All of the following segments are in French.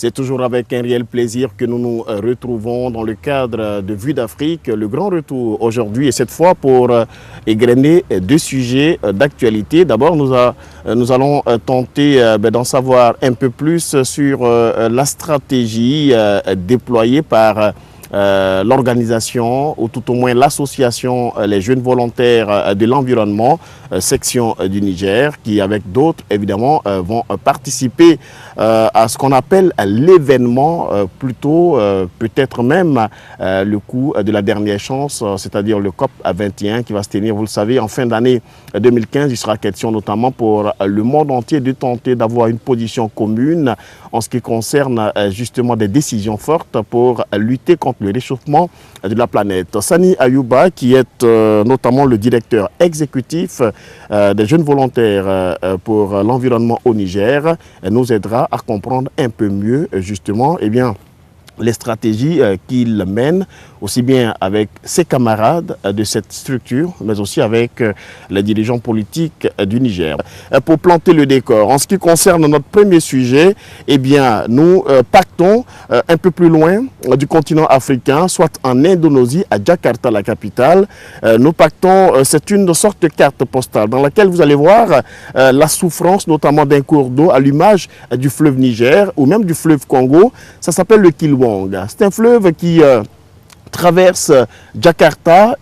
C'est toujours avec un réel plaisir que nous nous retrouvons dans le cadre de Vue d'Afrique. Le grand retour aujourd'hui et cette fois pour égrener deux sujets d'actualité. D'abord, nous allons tenter d'en savoir un peu plus sur la stratégie déployée par l'organisation ou tout au moins l'association Les Jeunes Volontaires de l'Environnement, section du Niger, qui avec d'autres évidemment vont participer à ce qu'on appelle l'événement, plutôt peut-être même le coup de la dernière chance, c'est-à-dire le COP 21 qui va se tenir, vous le savez, en fin d'année 2015. Il sera question notamment pour le monde entier de tenter d'avoir une position commune en ce qui concerne justement des décisions fortes pour lutter contre le réchauffement de la planète. Sani Ayouba, qui est notamment le directeur exécutif des Jeunes Volontaires pour l'Environnement au Niger, nous aidera à comprendre un peu mieux justement les stratégies qu'il mène, aussi bien avec ses camarades de cette structure, mais aussi avec les dirigeants politiques du Niger. Pour planter le décor, en ce qui concerne notre premier sujet, nous pactons un peu plus loin du continent africain, soit en Indonésie, à Jakarta, la capitale. Nous pactons, c'est une sorte de carte postale dans laquelle vous allez voir la souffrance, notamment d'un cours d'eau à l'image du fleuve Niger ou même du fleuve Congo. Ça s'appelle le Kilwong. C'est un fleuve qui traverse Jakarta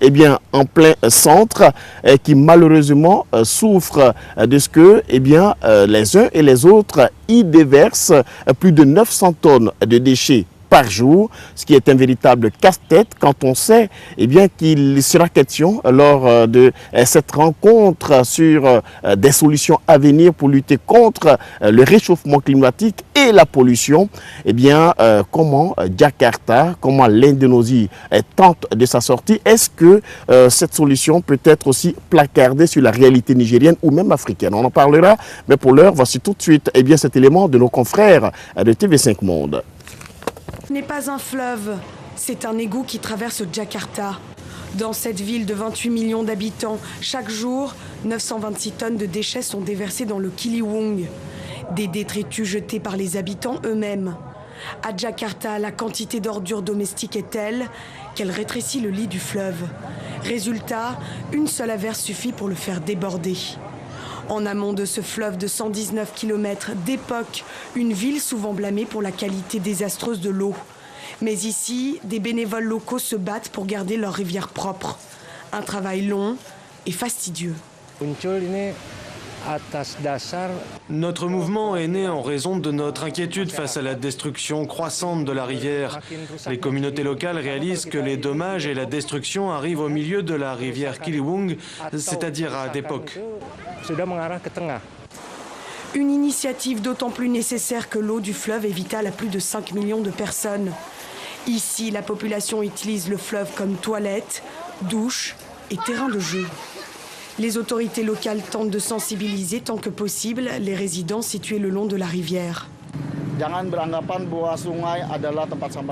en plein centre et qui malheureusement souffre de ce que les uns et les autres y déversent plus de 900 tonnes de déchets par jour, ce qui est un véritable casse-tête quand on sait qu'il sera question lors de cette rencontre sur des solutions à venir pour lutter contre le réchauffement climatique et la pollution. Comment Jakarta, comment l'Indonésie tente de sa sortie? Est-ce que cette solution peut être aussi placardée sur la réalité nigérienne ou même africaine? On en parlera, mais pour l'heure, voici tout de suite cet élément de nos confrères de TV5 Monde. Ce n'est pas un fleuve, c'est un égout qui traverse Jakarta. Dans cette ville de 28 millions d'habitants, chaque jour, 926 tonnes de déchets sont déversés dans le Kilwong. Des détritus jetés par les habitants eux-mêmes. À Jakarta, la quantité d'ordures domestiques est telle qu'elle rétrécit le lit du fleuve. Résultat, une seule averse suffit pour le faire déborder. En amont de ce fleuve de 119 km d'époque, une ville souvent blâmée pour la qualité désastreuse de l'eau. Mais ici, des bénévoles locaux se battent pour garder leur rivière propre. Un travail long et fastidieux. Notre mouvement est né en raison de notre inquiétude face à la destruction croissante de la rivière. Les communautés locales réalisent que les dommages et la destruction arrivent au milieu de la rivière Kilwong, c'est-à-dire à Depok. Une initiative d'autant plus nécessaire que l'eau du fleuve est vitale à plus de 5 millions de personnes. Ici, la population utilise le fleuve comme toilette, douche et terrain de jeu. Les autorités locales tentent de sensibiliser tant que possible les résidents situés le long de la rivière.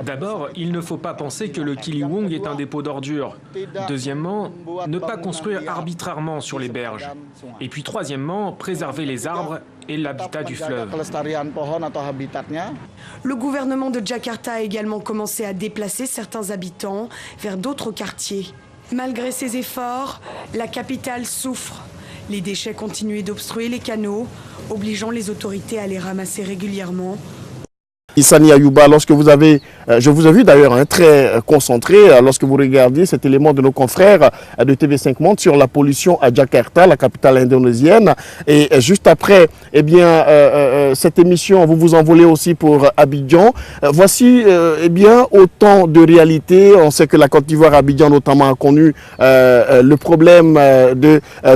D'abord, il ne faut pas penser que le Kilwong est un dépôt d'ordures. Deuxièmement, ne pas construire arbitrairement sur les berges. Et puis troisièmement, préserver les arbres et l'habitat du fleuve. Le gouvernement de Jakarta a également commencé à déplacer certains habitants vers d'autres quartiers. Malgré ces efforts, la capitale souffre. Les déchets continuent d'obstruer les canaux, obligeant les autorités à les ramasser régulièrement. Sani Ayouba, lorsque vous avez, je vous ai vu d'ailleurs très concentré lorsque vous regardiez cet élément de nos confrères de TV5 Monde sur la pollution à Jakarta, la capitale indonésienne. Et juste après, cette émission, vous vous envolez aussi pour Abidjan. Voici autant de réalités. On sait que la Côte d'Ivoire, Abidjan notamment, a connu le problème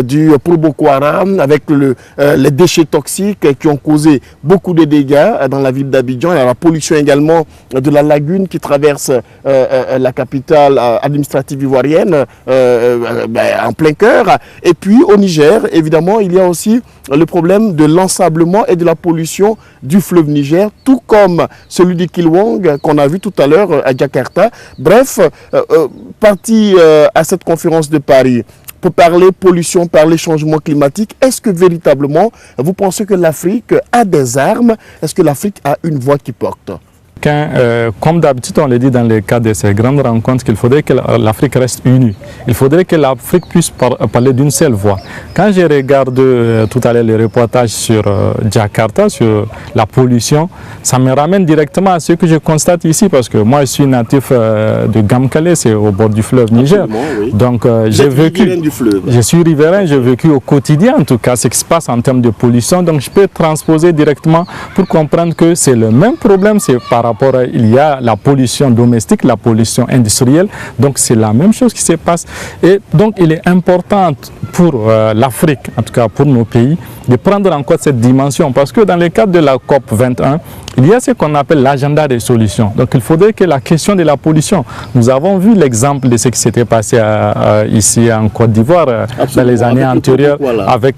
du Boko Haram avec les déchets toxiques qui ont causé beaucoup de dégâts dans la ville d'Abidjan. La pollution également de la lagune qui traverse la capitale administrative ivoirienne en plein cœur. Et puis au Niger, évidemment, il y a aussi le problème de l'ensablement et de la pollution du fleuve Niger, tout comme celui du Kilwong qu'on a vu tout à l'heure à Jakarta. Bref, parti à cette conférence de Paris, pour parler pollution, parler changement climatique. Est-ce que véritablement, vous pensez que l'Afrique a des armes? Est-ce que l'Afrique a une voix qui porte? Comme d'habitude, on le dit dans le cadre de ces grandes rencontres, qu'il faudrait que l'Afrique reste unie. Il faudrait que l'Afrique puisse parler d'une seule voix. Quand je regarde tout à l'heure les reportages sur Jakarta, sur la pollution, ça me ramène directement à ce que je constate ici, parce que moi je suis natif de Gamkale, c'est au bord du fleuve Niger. Oui. Donc j'ai vécu, je suis riverain, j'ai vécu au quotidien en tout cas ce qui se passe en termes de pollution. Donc je peux transposer directement pour comprendre que c'est le même problème, c'est par rapport à, il y a la pollution domestique, la pollution industrielle, donc c'est la même chose qui se passe. Et donc il est important pour l'Afrique, en tout cas pour nos pays, de prendre en compte cette dimension, parce que dans le cadre de la COP 21, il y a ce qu'on appelle l'agenda des solutions. Donc il faudrait que la question de la pollution, nous avons vu l'exemple de ce qui s'était passé ici en Côte d'Ivoire dans les années antérieures, avec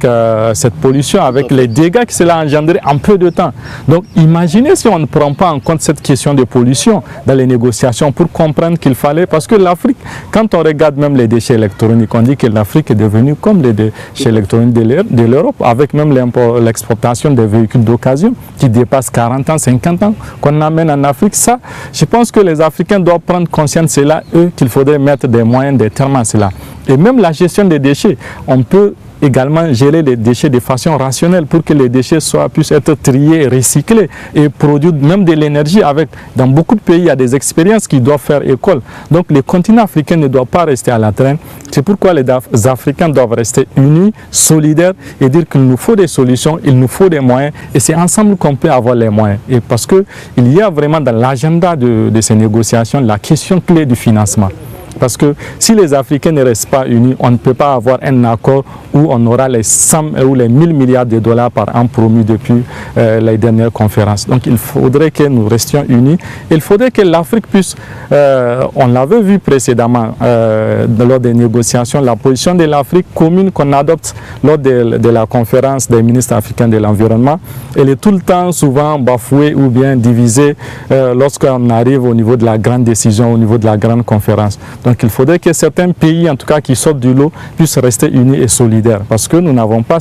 cette pollution, avec les dégâts que cela a engendré en peu de temps. Donc imaginez si on ne prend pas en compte cette question de pollution dans les négociations pour comprendre qu'il fallait, parce que l'Afrique, quand on regarde même les déchets électroniques, on dit que l'Afrique est devenue comme les déchets électroniques de l'Europe, avec même l'exportation des véhicules d'occasion qui dépassent 40 ans, 50 ans qu'on amène en Afrique. Ça, je pense que les Africains doivent prendre conscience de cela, eux, qu'il faudrait mettre des moyens, des termes à cela. Et même la gestion des déchets, on peut également gérer les déchets de façon rationnelle pour que les déchets puissent être triés, recyclés et produire même de l'énergie. Dans beaucoup de pays, il y a des expériences qui doivent faire école. Donc le continent africain ne doit pas rester à la traîne. C'est pourquoi les Africains doivent rester unis, solidaires et dire qu'il nous faut des solutions, il nous faut des moyens, et c'est ensemble qu'on peut avoir les moyens. Et parce qu'il y a vraiment dans l'agenda de ces négociations la question clé du financement. Parce que si les Africains ne restent pas unis, on ne peut pas avoir un accord où on aura les 100 ou les 1000 milliards de dollars par an promis depuis les dernières conférences. Donc il faudrait que nous restions unis. Il faudrait que l'Afrique puisse, on l'avait vu précédemment lors des négociations, la position de l'Afrique commune qu'on adopte lors de la conférence des ministres africains de l'environnement. Elle est tout le temps souvent bafouée ou bien divisée lorsqu'on arrive au niveau de la grande décision, au niveau de la grande conférence. Donc il faudrait que certains pays, en tout cas qui sortent du lot, puissent rester unis et solidaires, parce que nous n'avons pas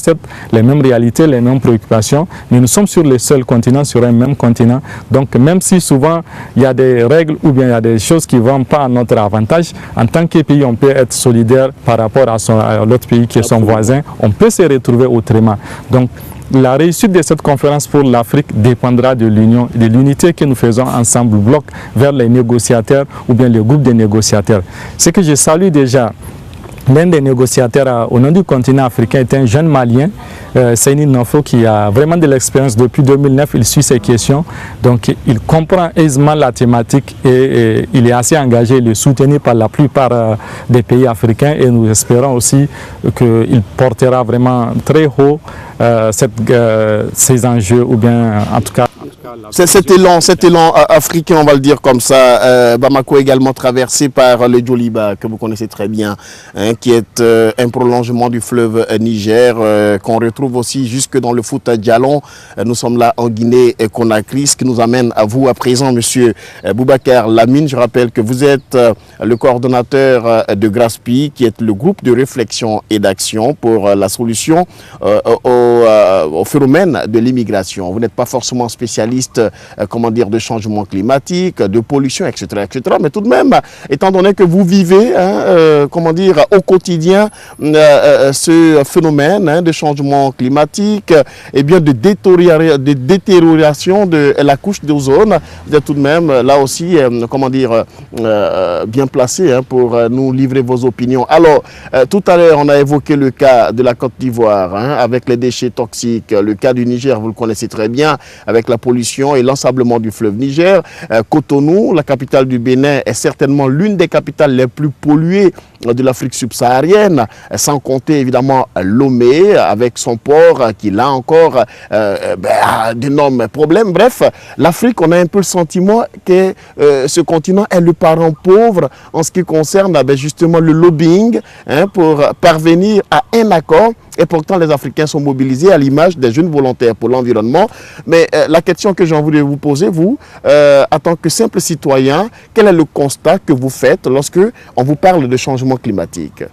les mêmes réalités, les mêmes préoccupations, mais nous sommes sur le seul continent, sur un même continent. Donc même si souvent il y a des règles ou bien il y a des choses qui ne vont pas à notre avantage, en tant que pays, on peut être solidaire par rapport à l'autre pays qui est son voisin, on peut se retrouver autrement. Donc la réussite de cette conférence pour l'Afrique dépendra de l'union, de l'unité que nous faisons ensemble, bloc vers les négociateurs ou bien le groupe des négociateurs. Ce que je salue déjà, l'un des négociateurs au nom du continent africain est un jeune Malien, Seyni Nofo, qui a vraiment de l'expérience depuis 2009. Il suit ces questions, donc il comprend aisément la thématique et il est assez engagé. Il est soutenu par la plupart des pays africains et nous espérons aussi qu'il portera vraiment très haut ces enjeux, ou bien en tout cas... Cet élan africain, on va le dire comme ça, Bamako est également traversé par le Djoliba, que vous connaissez très bien, hein, qui est un prolongement du fleuve Niger, qu'on retrouve aussi jusque dans le Fouta Djallon. Nous sommes là en Guinée-Conakry, ce qui nous amène à vous à présent, monsieur Boubacar Lamine. Je rappelle que vous êtes le coordonnateur de GRASPI, qui est le groupe de réflexion et d'action pour la solution au phénomène de l'immigration. Vous n'êtes pas forcément spécialiste de changement climatique, de pollution, etc., etc. Mais tout de même, étant donné que vous vivez, au quotidien ce phénomène de changement climatique, et bien de détérioration de la couche d'ozone, vous êtes tout de même là aussi, bien placé pour nous livrer vos opinions. Alors, tout à l'heure, on a évoqué le cas de la Côte d'Ivoire, avec les déchets toxiques, le cas du Niger, vous le connaissez très bien, avec la pollution et l'ensablement du fleuve Niger. Cotonou, la capitale du Bénin, est certainement l'une des capitales les plus polluées de l'Afrique subsaharienne, sans compter évidemment Lomé avec son port qui là encore a d'énormes problèmes. Bref, l'Afrique, on a un peu le sentiment que ce continent est le parent pauvre en ce qui concerne justement le lobbying pour parvenir à un accord. Et pourtant, les Africains sont mobilisés à l'image des jeunes volontaires pour l'environnement. Mais la question que j'en voulais vous poser, vous, en tant que simple citoyen, quel est le constat que vous faites lorsque on vous parle de changement climatique?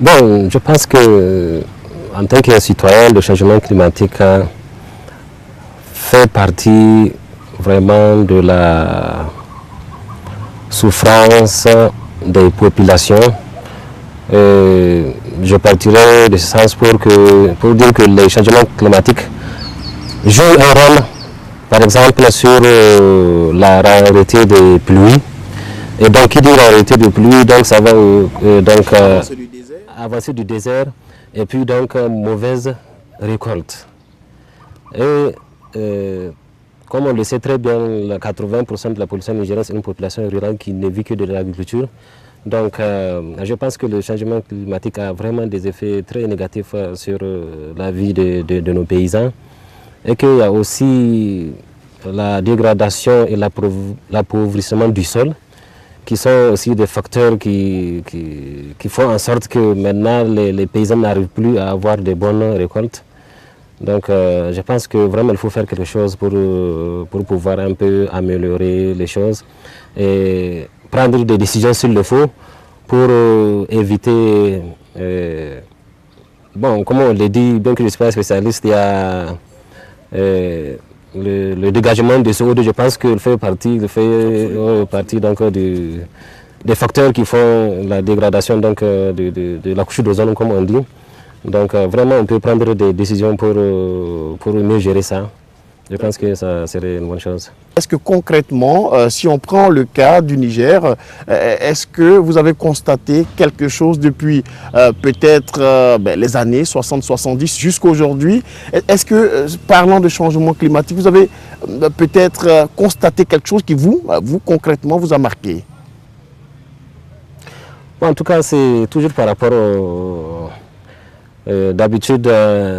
Bon, je pense que en tant que citoyen, le changement climatique fait partie vraiment de la souffrance des populations. Je partirai de ce sens pour dire que les changements climatiques jouent un rôle, par exemple, sur la rareté des pluies. Et donc, qui dit rareté des pluies, donc ça va avancer du désert et puis donc mauvaise récolte. Et comme on le sait très bien, 80% de la population nigérienne est une population rurale qui ne vit que de l'agriculture. Donc je pense que le changement climatique a vraiment des effets très négatifs sur la vie de nos paysans. Et qu'il y a aussi la dégradation et l'appauvrissement du sol, qui sont aussi des facteurs qui font en sorte que maintenant les paysans n'arrivent plus à avoir de bonnes récoltes. Donc je pense que vraiment il faut faire quelque chose pour pouvoir un peu améliorer les choses et prendre des décisions s'il le faut pour éviter, bon, comme on l'a dit, bien que je ne suis pas spécialiste, il y a le dégagement de CO2, je pense qu'il fait partie donc, des facteurs qui font la dégradation donc, de la couche d'ozone, comme on dit. Donc vraiment on peut prendre des décisions pour mieux gérer ça. Je pense que ça serait une bonne chose. Est-ce que concrètement, si on prend le cas du Niger, est-ce que vous avez constaté quelque chose depuis peut-être les années 60-70 jusqu'à aujourd'hui? Est-ce que, parlant de changement climatique, vous avez peut-être constaté quelque chose qui vous concrètement, vous a marqué? Bon, en tout cas, c'est toujours par rapport au... D'habitude,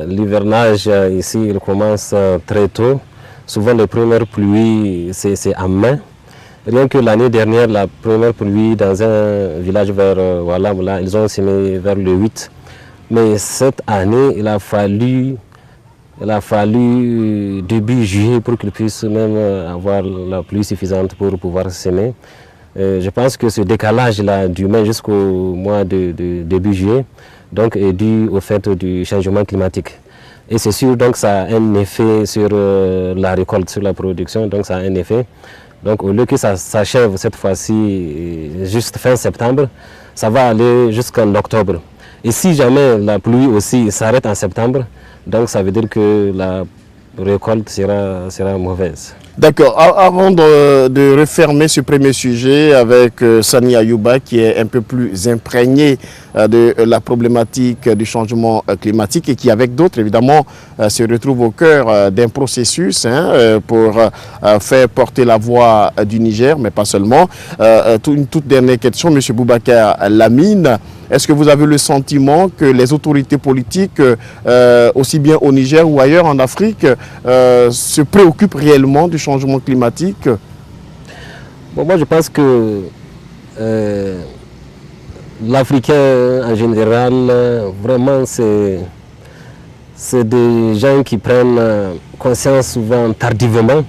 l'hivernage ici, il commence très tôt. Souvent, les premières pluies, c'est en mai. Rien que l'année dernière, la première pluie dans un village vers Walamla, ils ont semé vers le 8. Mais cette année, il a fallu début juillet pour qu'ils puissent même avoir la pluie suffisante pour pouvoir semer. Je pense que ce décalage-là du mai jusqu'au mois de début juillet, donc est dû au fait du changement climatique. Et c'est sûr, donc ça a un effet sur la récolte, sur la production, donc ça a un effet. Donc au lieu que ça s'achève cette fois-ci juste fin septembre, ça va aller jusqu'en octobre. Et si jamais la pluie aussi s'arrête en septembre, donc ça veut dire que la récolte sera mauvaise. D'accord. Avant de refermer ce premier sujet avec Sani Ayouba, qui est un peu plus imprégné de la problématique du changement climatique et qui, avec d'autres, évidemment, se retrouve au cœur d'un processus pour faire porter la voix du Niger, mais pas seulement. Une toute dernière question, M. Boubacar Lamine. Est-ce que vous avez le sentiment que les autorités politiques, aussi bien au Niger ou ailleurs en Afrique, se préoccupent réellement du changement climatique? Bon, moi je pense que l'Africain en général, vraiment c'est des gens qui prennent conscience souvent tardivement,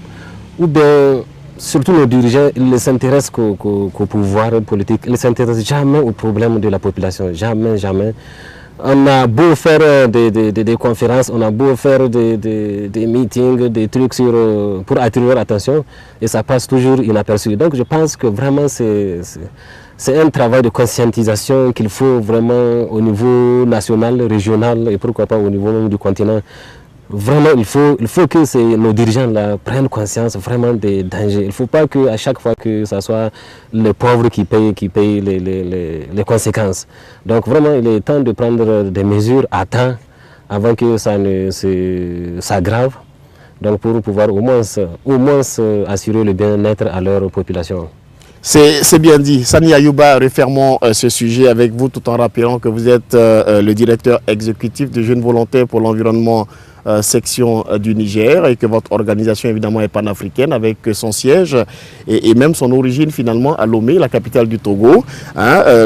ou bien surtout nos dirigeants, ils ne s'intéressent qu'au pouvoir politique, ils ne s'intéressent jamais aux problèmes de la population, jamais, jamais. On a beau faire des conférences, on a beau faire des meetings, des trucs pour attirer leur attention, et ça passe toujours inaperçu. Donc je pense que vraiment c'est un travail de conscientisation qu'il faut vraiment au niveau national, régional et pourquoi pas au niveau même du continent. Vraiment, il faut que nos dirigeants là, prennent conscience vraiment des dangers. Il ne faut pas qu'à chaque fois que ce soit les pauvres qui payent les conséquences. Donc vraiment, il est temps de prendre des mesures à temps avant que ça ne s'aggrave. Donc pour pouvoir au moins assurer le bien-être à leur population. C'est bien dit. Sani Ayouba, refermons ce sujet avec vous tout en rappelant que vous êtes le directeur exécutif de Jeunes Volontaires pour l'Environnement section du Niger et que votre organisation évidemment est panafricaine avec son siège et même son origine finalement à Lomé, la capitale du Togo.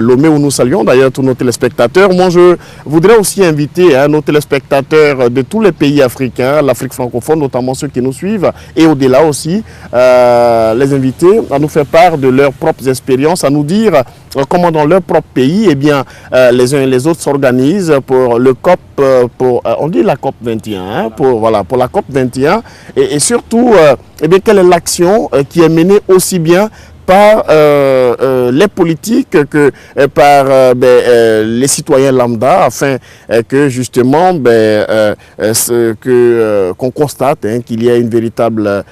Lomé où nous saluons d'ailleurs tous nos téléspectateurs. Moi je voudrais aussi inviter nos téléspectateurs de tous les pays africains, l'Afrique francophone, notamment ceux qui nous suivent et au-delà aussi, les inviter à nous faire part de leurs propres expériences, à nous dire comment dans leur propre pays, eh bien, les uns et les autres s'organisent pour le COP, on dit la COP 21, pour la COP 21, et surtout, eh bien, quelle est l'action qui est menée aussi bien par les politiques que par les citoyens lambda, afin que justement qu'on constate qu'il y a une véritable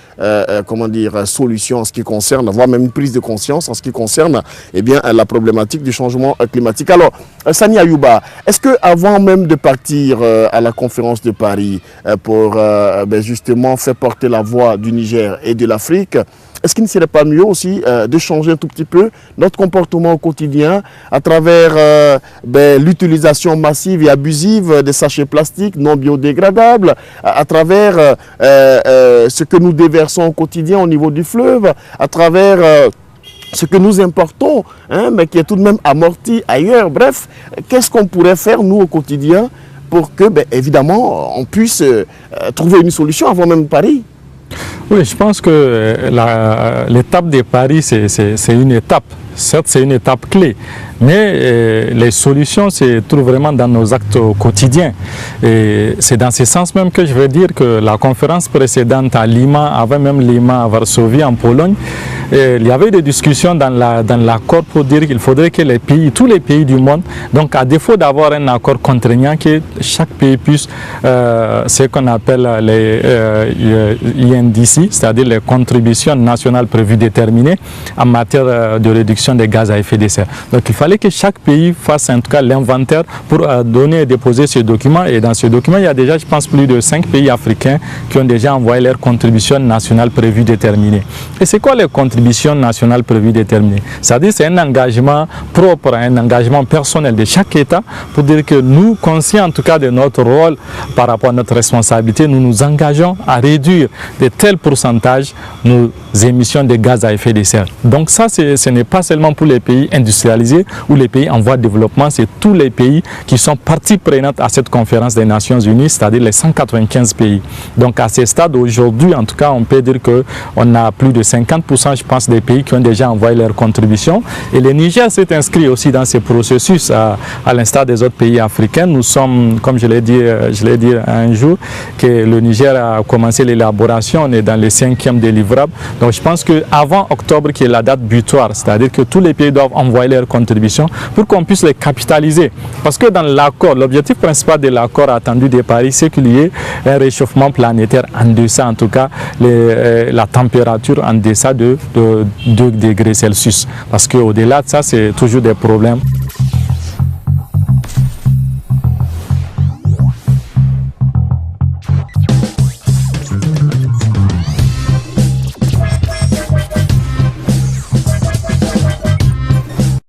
solution en ce qui concerne, voire même une prise de conscience en ce qui concerne la problématique du changement climatique. Alors, Sani Ayouba, est-ce que avant même de partir à la conférence de Paris pour justement faire porter la voix du Niger et de l'Afrique, est-ce qu'il ne serait pas mieux aussi de changer un tout petit peu notre comportement au quotidien à travers l'utilisation massive et abusive des sachets plastiques non biodégradables, à travers ce que nous déversons au quotidien au niveau du fleuve, à travers ce que nous importons, mais qui est tout de même amorti ailleurs. Bref, qu'est-ce qu'on pourrait faire nous au quotidien pour que, évidemment, on puisse trouver une solution avant même Paris? Oui, je pense que l'étape de Paris, c'est une étape. Certes, c'est une étape clé, mais les solutions se trouvent vraiment dans nos actes quotidiens. Et c'est dans ce sens même que je veux dire que la conférence précédente à Lima, avant même Lima à Varsovie en Pologne, il y avait des discussions dans l'accord pour dire qu'il faudrait que tous les pays du monde, donc à défaut d'avoir un accord contraignant, que chaque pays puisse ce qu'on appelle les INDC, c'est-à-dire les contributions nationales prévues déterminées en matière de réduction des gaz à effet de serre. Donc il fallait que chaque pays fasse en tout cas l'inventaire pour donner et déposer ce document. Et dans ce document, il y a déjà, je pense, plus de 5 pays africains qui ont déjà envoyé leurs contributions nationales prévues déterminées. Et c'est quoi les contributions nationales prévues déterminées? C'est-à-dire c'est un engagement propre, un engagement personnel de chaque État pour dire que nous, conscients en tout cas de notre rôle par rapport à notre responsabilité, nous nous engageons à réduire de tels pourcentages nos émissions de gaz à effet de serre. Donc ça, ce n'est pas seulement pour les pays industrialisés ou les pays en voie de développement, c'est tous les pays qui sont partie prenante à cette conférence des Nations Unies, c'est-à-dire les 195 pays. Donc à ce stade, aujourd'hui, en tout cas, on peut dire qu'on a plus de 50%, je pense, des pays qui ont déjà envoyé leurs contributions. Et le Niger s'est inscrit aussi dans ce processus, à l'instar des autres pays africains. Nous sommes, comme je l'ai dit un jour, que le Niger a commencé l'élaboration, on est dans les 5e délivrables. Donc je pense qu'avant octobre, qui est la date butoir, c'est-à-dire que tous les pays doivent envoyer leurs contributions pour qu'on puisse les capitaliser. Parce que dans l'accord, l'objectif principal de l'accord attendu de Paris, c'est qu'il y ait un réchauffement planétaire en deçà, en tout cas, la température en deçà de 2 degrés Celsius. Parce qu'au-delà de ça, c'est toujours des problèmes.